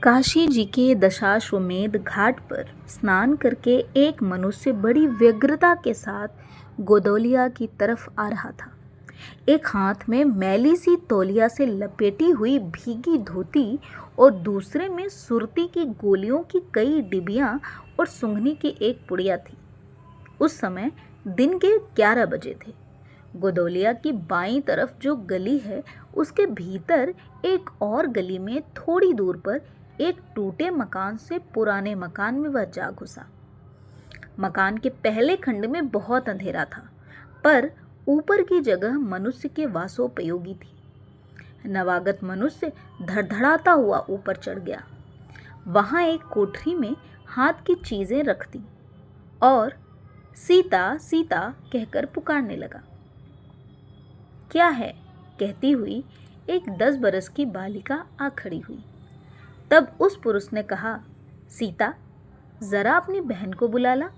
काशी जी के दशाश्वमेध घाट पर स्नान करके एक मनुष्य बड़ी व्यग्रता के साथ गोदौलिया की तरफ आ रहा था। एक हाथ में मैली सी तौलिया से लपेटी हुई भीगी धोती और दूसरे में सुरती की गोलियों की कई डिबियां और सूंघनी की एक पुड़िया थी। उस समय दिन के 11 बजे थे। गोदौलिया की बाईं तरफ जो गली है उसके भीतर एक और गली में थोड़ी दूर पर एक टूटे मकान से पुराने मकान में वह जा घुसा। मकान के पहले खंड में बहुत अंधेरा था, पर ऊपर की जगह मनुष्य के वासोपयोगी थी। नवागत मनुष्य धड़धड़ाता हुआ ऊपर चढ़ गया। वहां एक कोठरी में हाथ की चीजें रख दी और सीता सीता कहकर पुकारने लगा। क्या है? कहती हुई एक 10 बरस की बालिका आ खड़ी हुई। तब उस पुरुष ने कहा, सीता, जरा अपनी बहन को बुला ला।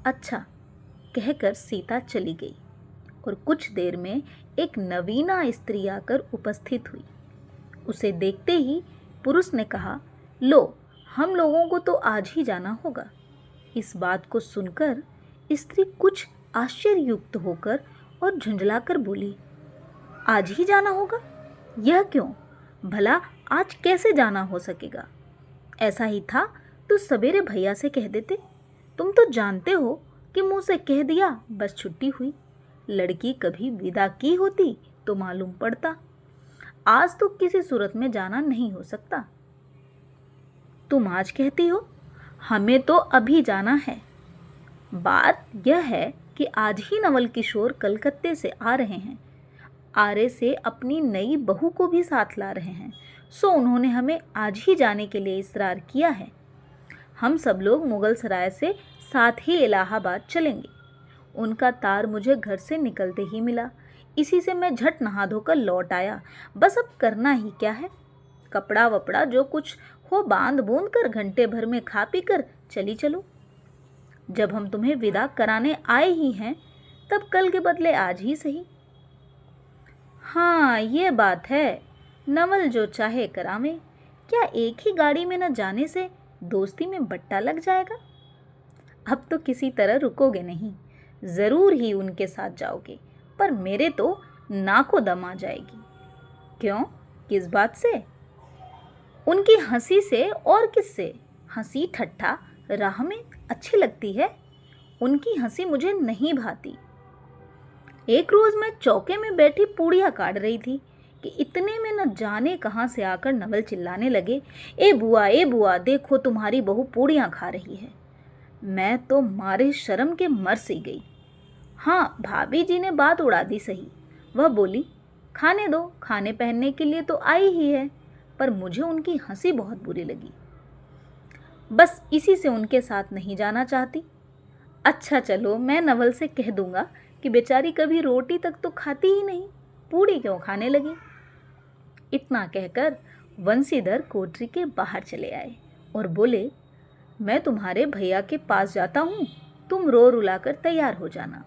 अच्छा, कहकर सीता चली गई और कुछ देर में एक नवीना स्त्री आकर उपस्थित हुई। उसे देखते ही पुरुष ने कहा, लो, हम लोगों को तो आज ही जाना होगा। इस बात को सुनकर स्त्री कुछ आश्चर्ययुक्त होकर और झुंझलाकर बोली, आज ही जाना होगा? यह क्यों? भला आज कैसे जाना हो सकेगा? ऐसा ही था तो सवेरे भैया से कह देते। तुम तो जानते हो कि मुंह से कह दिया बस छुट्टी हुई। लड़की कभी विदा की होती तो मालूम पड़ता। आज तो किसी सूरत में जाना नहीं हो सकता। तुम आज कहती हो, हमें तो अभी जाना है। बात यह है कि आज ही नवल किशोर कलकत्ते से आ रहे हैं। आरे से अपनी नई बहू को भी साथ ला रहे हैं, सो उन्होंने हमें आज ही जाने के लिए इसरार किया है। हम सब लोग मुगल सराय से साथ ही इलाहाबाद चलेंगे। उनका तार मुझे घर से निकलते ही मिला। इसी से मैं झट नहा धोकर लौट आया। बस अब करना ही क्या है? कपड़ा वपड़ा जो कुछ हो बांध बूंद कर घंटे भर में खा पी कर चली चलो। जब हम तुम्हें विदा कराने आए ही हैं, तब कल के बदले आज ही सही। हाँ, ये बात है, नवल जो चाहे करावे। क्या एक ही गाड़ी में न जाने से दोस्ती में बट्टा लग जाएगा? अब तो किसी तरह रुकोगे नहीं, जरूर ही उनके साथ जाओगे, पर मेरे तो नाको दम आ जाएगी। क्यों? किस बात से? उनकी हंसी से और किससे? हंसी ठट्ठा राह में अच्छी लगती है, उनकी हंसी मुझे नहीं भाती। एक रोज मैं चौके में बैठी पूड़ियाँ काट रही थी कि इतने में न जाने कहाँ से आकर नवल चिल्लाने लगे, ए बुआ, देखो तुम्हारी बहू पूड़ियाँ खा रही है। मैं तो मारे शर्म के मर सी गई। हाँ, भाभी जी ने बात उड़ा दी सही। वह बोली, खाने दो, खाने पहनने के लिए तो आई ही है। पर मुझे उनकी हंसी बहुत बुरी लगी। बस इसी से उनके साथ नहीं जाना चाहती। अच्छा चलो, मैं नवल से कह दूंगा कि बेचारी कभी रोटी तक तो खाती ही नहीं, पूड़ी क्यों खाने लगी। इतना कहकर वंशीधर कोठरी के बाहर चले आए और बोले, मैं तुम्हारे भैया के पास जाता हूँ, तुम रो रुलाकर तैयार हो जाना।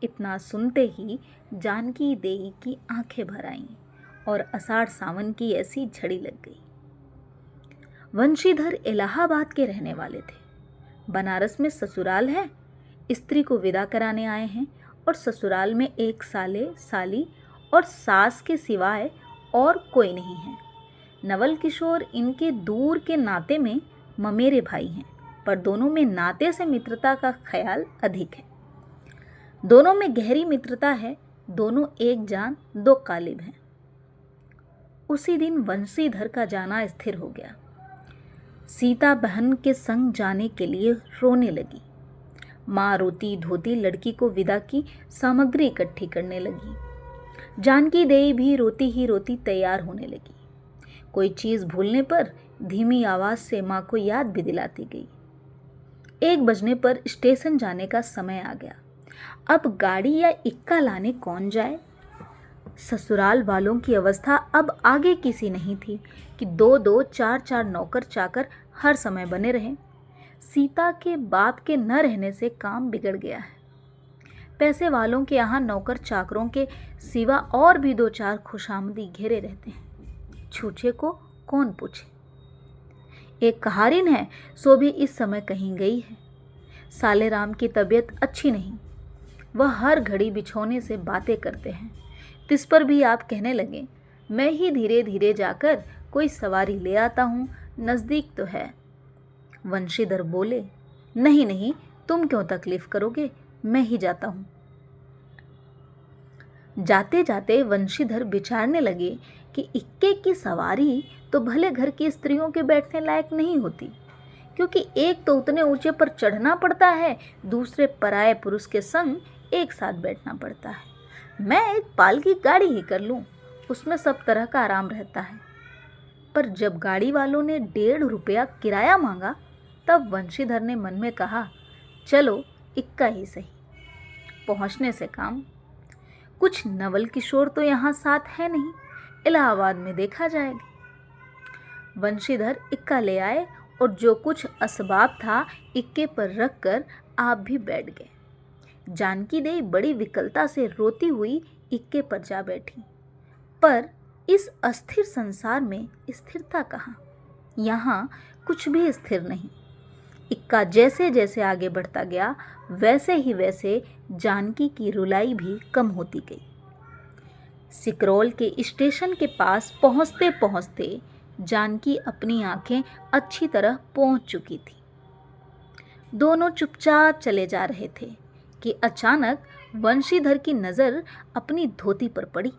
इतना सुनते ही जानकी देई की आंखें भर आईं और आषाढ़ सावन की ऐसी झड़ी लग गई। वंशीधर इलाहाबाद के रहने वाले थे। बनारस में ससुराल है। स्त्री को विदा कराने आए हैं और ससुराल में एक साले साली और सास के सिवाय और कोई नहीं है। नवल किशोर इनके दूर के नाते में ममेरे भाई हैं, पर दोनों में नाते से मित्रता का ख्याल अधिक है। दोनों में गहरी मित्रता है। दोनों एक जान दो कालिब हैं। उसी दिन वंशीधर का जाना स्थिर हो गया। सीता बहन के संग जाने के लिए रोने लगी। माँ रोती धोती लड़की को विदा की सामग्री इकट्ठी करने लगी। जानकी देई भी रोती ही रोती तैयार होने लगी। कोई चीज़ भूलने पर धीमी आवाज़ से माँ को याद भी दिलाती गई। 1 बजने पर स्टेशन जाने का समय आ गया। अब गाड़ी या इक्का लाने कौन जाए? ससुराल वालों की अवस्था अब आगे किसी नहीं थी कि 2-2 4-4 नौकर चाकर हर समय बने रहें। सीता के बाप के न रहने से काम बिगड़ गया है। पैसे वालों के यहाँ नौकर चाकरों के सिवा और भी 2-4 खुशामदी घेरे रहते हैं। छूछे को कौन पूछे। एक कहारिन है सो भी इस समय कहीं गई है। सालेराम की तबीयत अच्छी नहीं, वह हर घड़ी बिछौने से बातें करते हैं। तिस पर भी आप कहने लगे, मैं ही धीरे धीरे जाकर कोई सवारी ले आता हूँ, नज़दीक तो है। वंशीधर बोले, नहीं नहीं, तुम क्यों तकलीफ करोगे, मैं ही जाता हूँ। जाते जाते वंशीधर विचारने लगे कि इक्के की सवारी तो भले घर की स्त्रियों के बैठने लायक नहीं होती, क्योंकि एक तो उतने ऊंचे पर चढ़ना पड़ता है, दूसरे पराये पुरुष के संग एक साथ बैठना पड़ता है। मैं एक पालकी गाड़ी ही कर लूं, उसमें सब तरह का आराम रहता है। पर जब गाड़ी वालों ने 1.5 रुपया किराया मांगा, तब वंशीधर ने मन में कहा, चलो इक्का ही सही, पहुंचने से काम। कुछ नवल किशोर तो यहाँ साथ है नहीं, इलाहाबाद में देखा जाएगा। वंशीधर इक्का ले आए और जो कुछ असबाब था इक्के पर रख कर आप भी बैठ गए। जानकी देवी बड़ी विकलता से रोती हुई इक्के पर जा बैठी। पर इस अस्थिर संसार में स्थिरता कहाँ? यहाँ कुछ भी स्थिर नहीं। इक्का जैसे जैसे आगे बढ़ता गया, वैसे ही वैसे जानकी की रुलाई भी कम होती गई। सिकरौल के स्टेशन के पास पहुँचते पहुँचते जानकी अपनी आंखें अच्छी तरह पहुँच चुकी थी। दोनों चुपचाप चले जा रहे थे कि अचानक वंशीधर की नज़र अपनी धोती पर पड़ी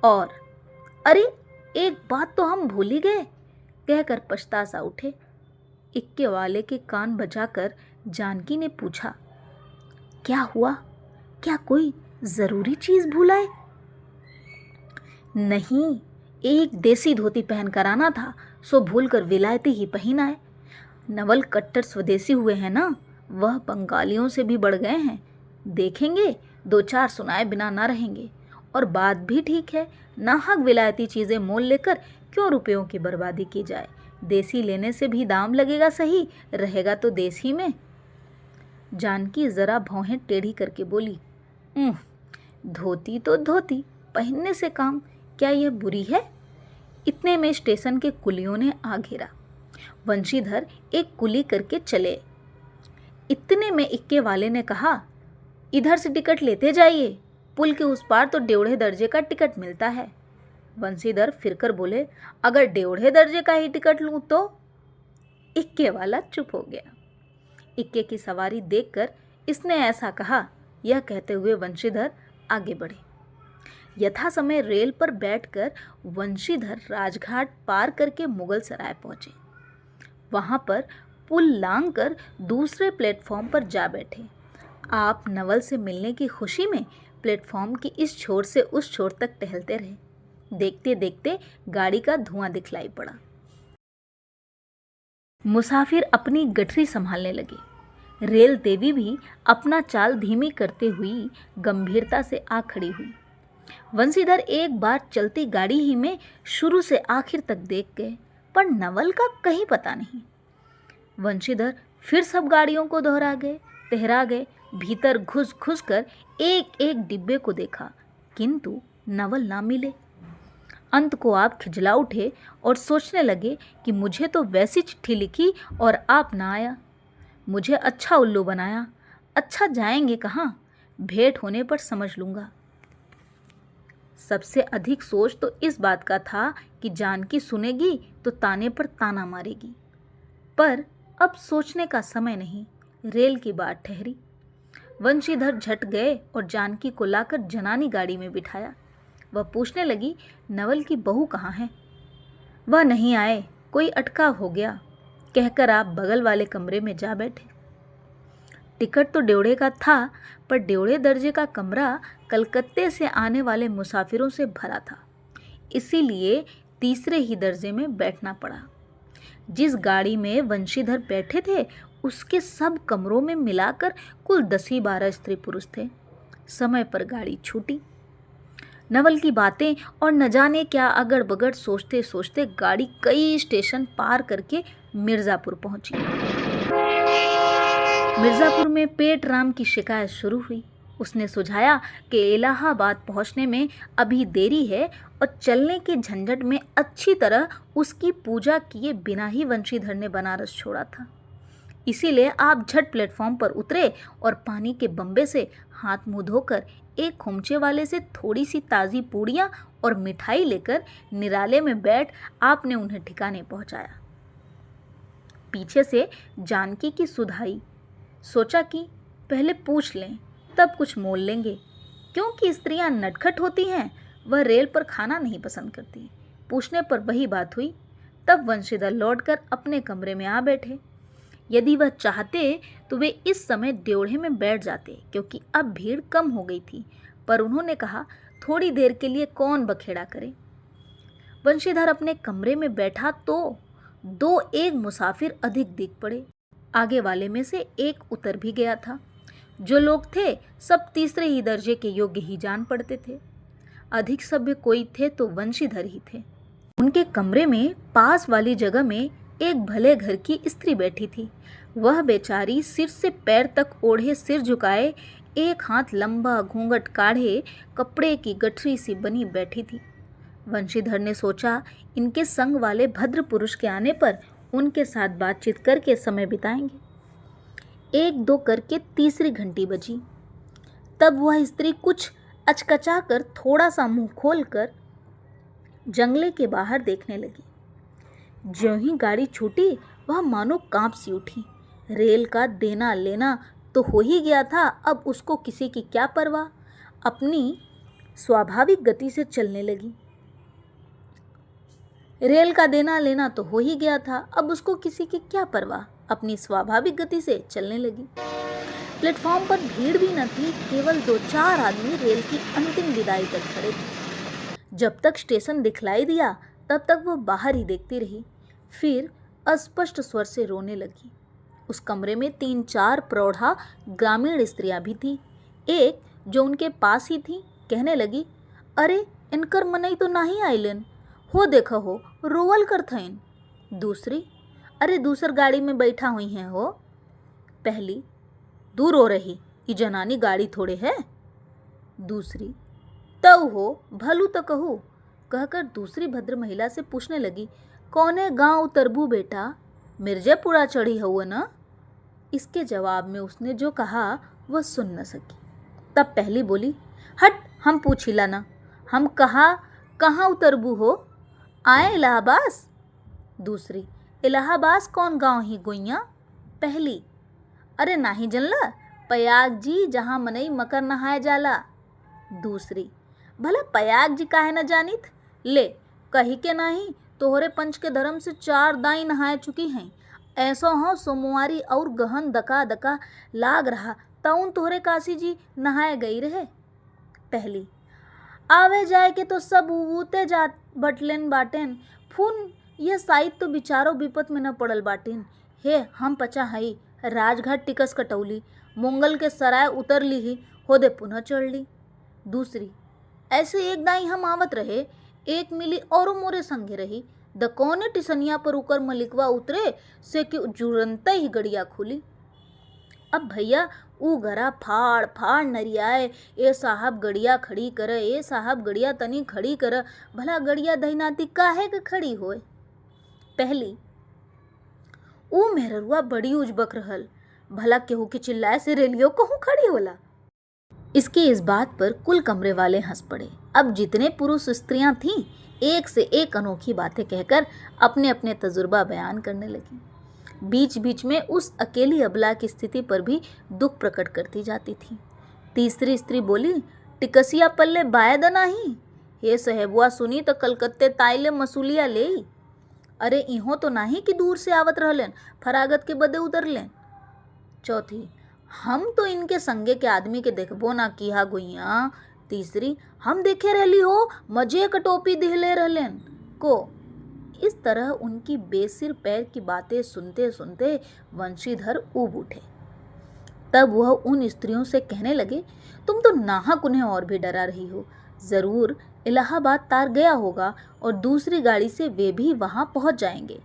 और अरे, एक बात तो हम भूल ही गए, कहकर पछता सा उठे। इक्के वाले के कान बजाकर जानकी ने पूछा, क्या हुआ? क्या कोई जरूरी चीज भूलाए? नहीं, एक देसी धोती पहन कर आना था, सो भूलकर विलायती ही पहन आए। नवल कट्टर स्वदेशी हुए हैं ना, वह बंगालियों से भी बढ़ गए हैं। देखेंगे 2-4 सुनाए बिना ना रहेंगे। और बात भी ठीक है, नाहक विलायती चीज़ें मोल लेकर क्यों रुपयों की बर्बादी की जाए। देसी लेने से भी दाम लगेगा, सही रहेगा तो देसी में। जानकी जरा भौहें टेढ़ी करके बोली, धोती तो धोती, पहनने से काम, क्या यह बुरी है? इतने में स्टेशन के कुलियों ने आ घेरा। वंशीधर एक कुली करके चले। इतने में इक्के वाले ने कहा, इधर से टिकट लेते जाइए, पुल के उस पार तो 1.5 दर्जे का टिकट मिलता है। वंशीधर फिरकर बोले, अगर 1.5 दर्जे का ही टिकट लूं तो? इक्के वाला चुप हो गया। इक्के की सवारी देखकर इसने ऐसा कहा, यह कहते हुए वंशीधर आगे बढ़े। यथा समय रेल पर बैठकर वंशीधर राजघाट पार करके मुगल सराय पहुंचे। वहां पर पुल लांघ कर दूसरे प्लेटफॉर्म पर जा बैठे। आप नवल से मिलने की खुशी में प्लेटफॉर्म की इस छोर से उस छोर तक टहलते रहे। देखते देखते गाड़ी का धुआं दिखलाई पड़ा। मुसाफिर अपनी गठरी संभालने लगे। रेल देवी भी अपना चाल धीमी करते हुई गंभीरता से आ खड़ी हुई। वंशीधर एक बार चलती गाड़ी ही में शुरू से आखिर तक देख गए, पर नवल का कहीं पता नहीं। वंशीधर फिर सब गाड़ियों को टहरा गए, भीतर घुस घुस कर एक एक डिब्बे को देखा, किंतु नवल ना मिले। अंत को आप खिजला उठे और सोचने लगे कि मुझे तो वैसी चिट्ठी लिखी और आप ना आया, मुझे अच्छा उल्लू बनाया। अच्छा, जाएंगे कहाँ? भेंट होने पर समझ लूँगा। सबसे अधिक सोच तो इस बात का था कि जानकी सुनेगी तो ताने पर ताना मारेगी, पर अब सोचने का समय नहीं। रेल की बात ठहरी। वंशीधर झट गए और जानकी को लाकर जनानी गाड़ी में बिठाया। वह पूछने लगी, नवल की बहू कहाँ है? वह नहीं आए, कोई अटकाव हो गया, कहकर आप बगल वाले कमरे में जा बैठे। टिकट तो 1.5 का था, पर 1.5 दर्जे का कमरा कलकत्ते से आने वाले मुसाफिरों से भरा था, इसीलिए तीसरे ही दर्जे में बैठना पड़ा। जिस गाड़ी में वंशीधर बैठे थे उसके सब कमरों में मिलाकर कुल 10-12 स्त्री पुरुष थे। समय पर गाड़ी छूटी। नवल की बातें और न जाने क्या अगड़ बगड़ सोचते सोचते गाड़ी कई स्टेशन पार करके मिर्ज़ापुर पहुंची। मिर्ज़ापुर में पेट राम की शिकायत शुरू हुई। उसने सुझाया कि इलाहाबाद पहुंचने में अभी देरी है और चलने के झंझट में अच्छी तरह उसकी पूजा किए बिना ही वंशीधर ने बनारस छोड़ा था। इसीलिए आप झट प्लेटफॉर्म पर उतरे और पानी के बम्बे से हाथ मुंह धोकर एक खुमचे वाले से थोड़ी सी ताज़ी पूड़ियाँ और मिठाई लेकर निराले में बैठ आपने उन्हें ठिकाने पहुंचाया। पीछे से जानकी की सुधाई, सोचा कि पहले पूछ लें तब कुछ मोल लेंगे, क्योंकि स्त्रियां नटखट होती हैं, वह रेल पर खाना नहीं पसंद करती। पूछने पर वही बात हुई। तब वंशीधर लौटकर अपने कमरे में आ बैठे। यदि वह चाहते तो वे इस समय ड्योढ़े में बैठ जाते, क्योंकि अब भीड़ कम हो गई थी, पर उन्होंने कहा थोड़ी देर के लिए कौन बखेड़ा करे। वंशीधर अपने कमरे में बैठा तो दो एक मुसाफिर अधिक दिख पड़े। आगे वाले में से एक उतर भी गया था। जो लोग थे सब तीसरे ही दर्जे के योग्य ही जान पड़ते थे। अधिक सभ्य कोई थे तो वंशीधर ही थे। उनके कमरे में पास वाली जगह में एक भले घर की स्त्री बैठी थी। वह बेचारी सिर से पैर तक ओढ़े, सिर झुकाए, एक हाथ लंबा घूंघट काढ़े, कपड़े की गठरी सी बनी बैठी थी। वंशीधर ने सोचा इनके संग वाले भद्र पुरुष के आने पर उनके साथ बातचीत करके समय बिताएंगे। एक दो करके तीसरी घंटी बजी। तब वह स्त्री कुछ अचकचा कर थोड़ा सा मुंह खोलकर जंगले के बाहर देखने लगी। ज्यों ही गाड़ी छूटी वह मानो कांप सी उठी। रेल का देना लेना तो हो ही गया था, अब उसको किसी की क्या परवाह, अपनी स्वाभाविक गति से चलने लगी। रेल का देना लेना तो हो ही गया था, अब उसको किसी की क्या परवाह, अपनी स्वाभाविक गति से चलने लगी। प्लेटफॉर्म पर भीड़ भी न थी, केवल दो चार आदमी रेल की अंतिम विदाई तक खड़े थे। जब तक स्टेशन दिखलाई दिया तब तक वह बाहर ही देखती रही, फिर अस्पष्ट स्वर से रोने लगी। उस कमरे में तीन चार प्रौढ़ा ग्रामीण स्त्रियां भी थी। एक जो उनके पास ही थी कहने लगी, अरे इनकर मनई तो नहीं आइलन, हो देखा हो रोवल कर थईन। दूसरी, अरे दूसर गाड़ी में बैठा हुई हैं हो। पहली, दूर हो रही, ये जनानी गाड़ी थोड़े है। दूसरी, तऊ हो भलू तो कहू, कहकर दूसरी भद्र महिला से पूछने लगी, कौने गांव उतरबू बेटा, मिर्जेपुरा चढ़ी हो न। इसके जवाब में उसने जो कहा वह सुन न सकी। तब पहली बोली, हट हम पूछिला ना, हम कहाँ उतरबू हो, आए इलाहाबाद। दूसरी, इलाहाबाद कौन गांव ही गोइया। पहली, अरे नाही जनला, पयाग जी जहाँ मनई मकर नहाए जाला। दूसरी, भला पयाग जी काहे न जानित, ले कही के नहीं, तोहरे पंच के धर्म से 4 दाई नहाए चुकी हैं, ऐसो हो सोमवारी और गहन दका दका लाग रहा, तउन तोहरे काशी जी नहाए गई रहे। पहली, आवे जाए के तो सब उबूते जात बटलेन बाटेन, फून ये साइत तो बिचारो विपत में न पड़ल बाटिन। हे हम पचा हई, राजघाट टिकस कटौली, मंगल के सराय उतर ली ही, होदे पुनः चढ़ ली। दूसरी, ऐसे एक दाई हम आवत रहे, एक मिली और मोरे संगे रही, द कौने टिसनिया पर उकर मलिकवा उतरे से कि जुरंत ही गड़िया खुली। अब भैया ऊ घरा फाड़ फाड़ नरियाए, ए साहब गड़िया खड़ी कर, ए साहब गड़िया तनी खड़ी कर, भला गड़िया दहीनाती काहे के खड़ी होए। पहली, ऊ मेहरुआ बड़ी उजबक रहल, भला केहू के चिल्लाए से रेलियो कहूँ खड़ी होला। इसकी इस बात पर कुल कमरे वाले हंस पड़े। अब जितने पुरुष स्त्रियां थीं एक से एक अनोखी बातें कहकर अपने अपने तजुर्बा बयान करने लगी। बीच बीच में उस अकेली अबला की स्थिति पर भी दुख प्रकट करती जाती थी। तीसरी स्त्री बोली, टिकसिया पल्ले बायद नाही, हे साहेबुआ सुनी तो कलकत्ते ताइले मसूलिया ले। अरे इहो तो नहीं कि दूर से आवत रहलेन, फरागत के बदे उतरलेन। चौथी, हम तो इनके संगे के आदमी के देखबो ना किहा गुइया। तीसरी, हम देखे रहली हो, मजे का टोपी दिहले रहलेन को। इस तरह उनकी बेसिर पैर की बातें सुनते सुनते वंशीधर ऊब उठे। तब वह उन स्त्रियों से कहने लगे, तुम तो नाहक उन्हें और भी डरा रही हो, ज़रूर इलाहाबाद तार गया होगा और दूसरी गाड़ी से वे भी वहाँ पहुँच जाएंगे।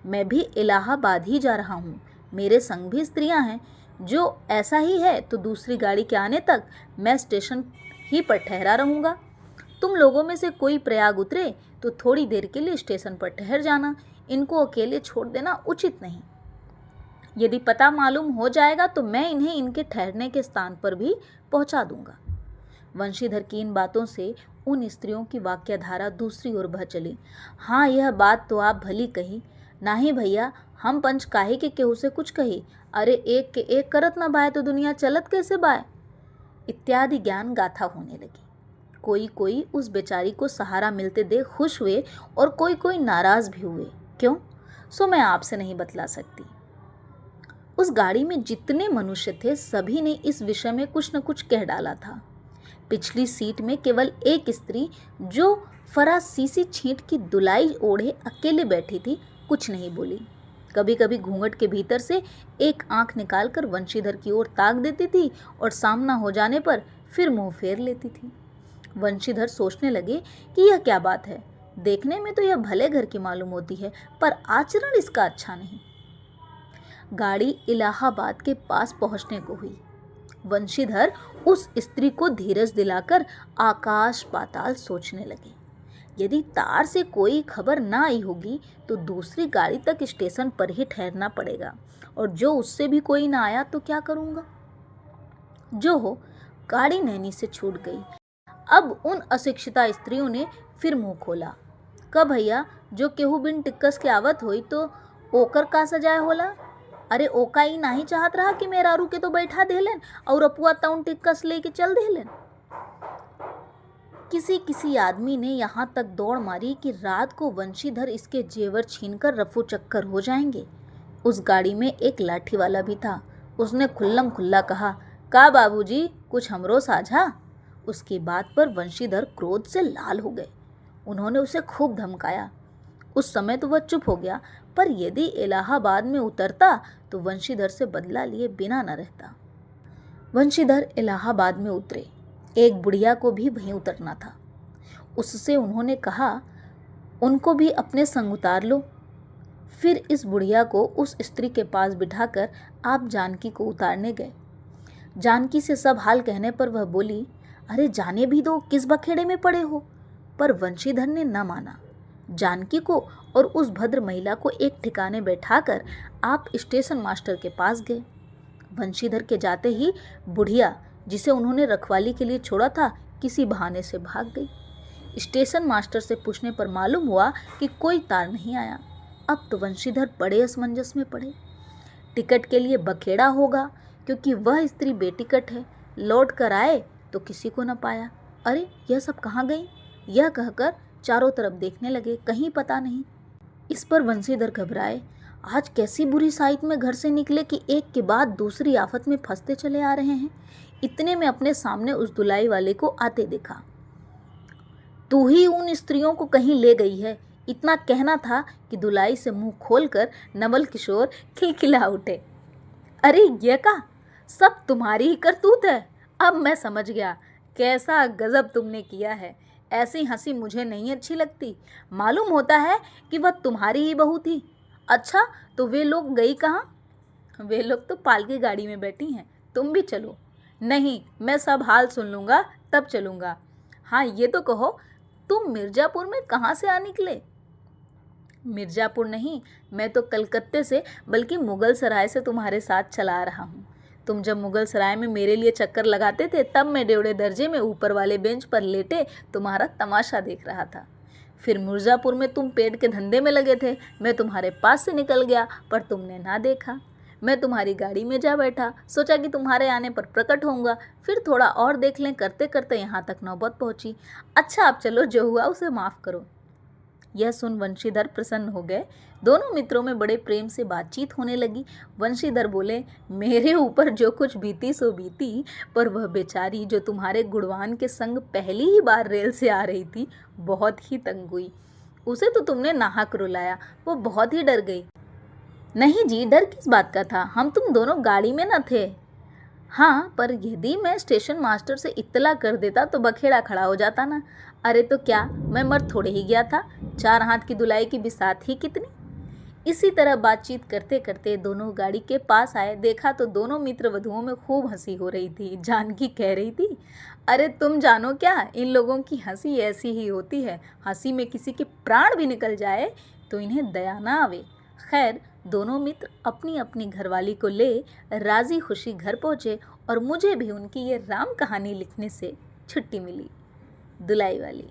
मैं भी इलाहाबाद ही जा रहा हूँ, मेरे संग भी स्त्रियाँ हैं। जो ऐसा ही है तो दूसरी गाड़ी के आने तक मैं स्टेशन ही पर ठहरा रहूँगा। तुम लोगों में से कोई प्रयाग उतरे तो थोड़ी देर के लिए स्टेशन पर ठहर जाना, इनको अकेले छोड़ देना उचित नहीं। यदि पता मालूम हो जाएगा तो मैं इन्हें इनके ठहरने के स्थान पर भी पहुंचा दूंगा। वंशीधर की इन बातों से उन स्त्रियों की वाक्यधारा दूसरी ओर बह चली। हाँ, यह बात तो आप भली कही। नाही भैया, हम पंच काहे के केहू से कुछ कही। अरे एक के एक करत न बाय तो दुनिया चलत कैसे बाय, इत्यादि ज्ञान गाथा होने लगी। कोई कोई उस बेचारी को सहारा मिलते देख खुश हुए और कोई कोई नाराज भी हुए। क्यों, सो मैं आपसे नहीं बतला सकती। उस गाड़ी में जितने मनुष्य थे सभी ने इस विषय में कुछ न कुछ कह डाला था। पिछली सीट में केवल एक स्त्री जो फरासीसी छींट की दुलाई ओढ़े अकेले बैठी थी कुछ नहीं बोली। कभी कभी घूंघट के भीतर से एक आंख निकालकर वंशीधर की ओर ताक देती थी और सामना हो जाने पर फिर मुंह फेर लेती थी। वंशीधर सोचने लगे कि यह क्या बात है, देखने में तो यह भले घर की मालूम होती है पर आचरण इसका अच्छा नहीं। गाड़ी इलाहाबाद के पास पहुंचने को हुई। वंशीधर उस स्त्री को धीरज दिलाकर आकाश पाताल सोचने लगे। यदि तार से कोई खबर ना आई होगी तो दूसरी गाड़ी तक स्टेशन पर ही ठहरना पड़ेगा, और जो उससे भी कोई ना आया तो क्या करूँगा। जो हो, गाड़ी नैनी से छूट गई। अब उन अशिक्षिता स्त्रियों ने फिर मुंह खोला। कब भैया, जो केहू बिन टिक्कस के आवत होई तो ओकर का सजाए होला। अरे ओका ही नहीं चाहत रहा कि मेरा रू के तो बैठा देलन और अपुआ ताउन टिक्कस लेके चल देलन। किसी किसी आदमी ने यहाँ तक दौड़ मारी कि रात को वंशीधर इसके जेवर छीनकर रफू चक्कर हो जाएंगे। उस गाड़ी में एक लाठी वाला भी था। उसने खुल्लम खुल्ला कहा, का बाबूजी, कुछ हमरो साझा। उसकी बात पर वंशीधर क्रोध से लाल हो गए। उन्होंने उसे खूब धमकाया। उस समय तो वह चुप हो गया, पर यदि इलाहाबाद में उतरता तो वंशीधर से बदला लिए बिना न रहता। वंशीधर इलाहाबाद में उतरे। एक बुढ़िया को भी वहीं उतरना था। उससे उन्होंने कहा, उनको भी अपने संग उतार लो। फिर इस बुढ़िया को उस स्त्री के पास बिठाकर आप जानकी को उतारने गए। जानकी से सब हाल कहने पर वह बोली, अरे जाने भी दो, किस बखेड़े में पड़े हो। पर वंशीधर ने न माना। जानकी को और उस भद्र महिला को एक ठिकाने बैठाकर आप स्टेशन मास्टर के पास गए। वंशीधर के जाते ही बुढ़िया, जिसे उन्होंने रखवाली के लिए छोड़ा था, किसी बहाने से भाग गई। स्टेशन मास्टर से पूछने पर मालूम हुआ कि कोई तार नहीं आया। अब तो वंशीधर बड़े असमंजस में पड़े। टिकट के लिए बखेड़ा होगा, क्योंकि वह स्त्री बेटिकट है। लौट कर आए तो किसी को न पाया। अरे यह सब कहाँ गई, यह कहकर चारों तरफ देखने लगे, कहीं पता नहीं। इस पर वंशीधर घबराए। आज कैसी बुरी साइत में घर से निकले कि एक के बाद दूसरी आफत में फंसते चले आ रहे हैं। इतने में अपने सामने उस दुलाई वाले को आते देखा। तू ही उन स्त्रियों को कहीं ले गई है, इतना कहना था कि दुलाई से मुंह खोलकर नवल किशोर खिलखिला उठे। अरे ये का, सब तुम्हारी ही करतूत है। अब मैं समझ गया कैसा गजब तुमने किया है। ऐसी हंसी मुझे नहीं अच्छी लगती। मालूम होता है कि वह तुम्हारी ही बहू थी। अच्छा, तो वे लोग गई कहाँ? वे लोग तो पालकी गाड़ी में बैठी हैं, तुम भी चलो। नहीं, मैं सब हाल सुन लूँगा तब चलूँगा। हाँ ये तो कहो, तुम मिर्ज़ापुर में कहाँ से आ निकले? मिर्ज़ापुर नहीं, मैं तो कलकत्ते से, बल्कि मुगल सराय से तुम्हारे साथ चला आ रहा हूँ। तुम जब मुगल सराय में मेरे लिए चक्कर लगाते थे तब मैं डेवढ़े दर्जे में ऊपर वाले बेंच पर लेटे तुम्हारा तमाशा देख रहा था। फिर मिर्ज़ापुर में तुम पेट के धंधे में लगे थे। मैं तुम्हारे पास से निकल गया पर तुमने ना देखा। मैं तुम्हारी गाड़ी में जा बैठा, सोचा कि तुम्हारे आने पर प्रकट होऊंगा। फिर थोड़ा और देख लें करते करते यहाँ तक नौबत पहुँची। अच्छा अब चलो, जो हुआ उसे माफ़ करो। यह सुन वंशीधर प्रसन्न हो गए। दोनों मित्रों में बड़े प्रेम से बातचीत होने लगी। वंशीधर बोले, मेरे ऊपर जो कुछ बीती सो बीती, पर वह बेचारी जो तुम्हारे गुणवान के संग पहली ही बार रेल से आ रही थी बहुत ही तंग हुई। उसे तो तुमने नाहक रुलाया, वो बहुत ही डर गई। नहीं जी, डर किस बात का था, हम तुम दोनों गाड़ी में न थे। हाँ, पर यदि मैं स्टेशन मास्टर से इत्तला कर देता तो बखेड़ा खड़ा हो जाता ना। अरे तो क्या, मैं मर थोड़े ही गया था। 4 हाथ की दुलाई की बिसात ही कितनी। इसी तरह बातचीत करते करते दोनों गाड़ी के पास आए। देखा तो दोनों मित्र वधुओं में खूब हंसी हो रही थी। जानकी कह रही थी, अरे तुम जानो क्या, इन लोगों की हंसी ऐसी ही होती है। हंसी में किसी के प्राण भी निकल जाए तो इन्हें दया ना आवे। खैर, दोनों मित्र अपनी अपनी घरवाली को ले राजी खुशी घर पहुँचे और मुझे भी उनकी ये राम कहानी लिखने से छुट्टी मिली। दुलाई वाली।